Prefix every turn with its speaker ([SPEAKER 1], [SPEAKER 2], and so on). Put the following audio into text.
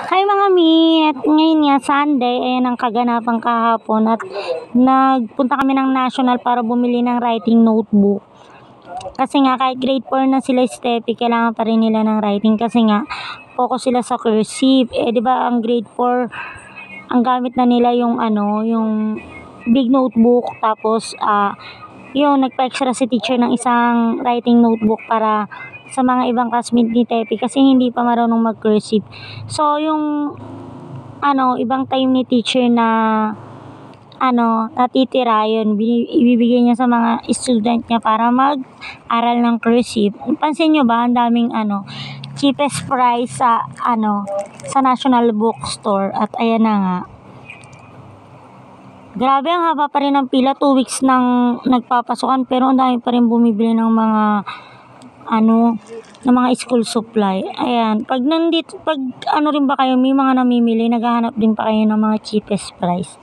[SPEAKER 1] Hi mga mi, at ngayon nga Sunday, ayan ang kaganapan kahapon at nagpunta kami ng National para bumili ng writing notebook. Kasi nga kahit grade 4 na sila Steffi, kailangan pa rin nila ng writing kasi nga focus sila sa cursive. Eh 'di ba ang grade 4 ang gamit na nila yung yung big notebook, tapos yung nagpa-extra si teacher ng isang writing notebook para sa mga ibang classmate ni Tepi kasi hindi pa marunong mag-cursive. So, yung ibang time ni teacher na natitira yun, ibibigay niya sa mga student niya para mag-aral ng cursive. Pansin nyo ba, ang daming cheapest price sa sa National Bookstore. At ayan na nga. Grabe, ang haba pa rin ng pila, 2 weeks nang nagpapasukan pero ang dami pa rin bumibili ng mga ng mga school supply. Ayan, pag rin ba kayo, may mga namimili, naghahanap din pa kayo ng mga cheapest price.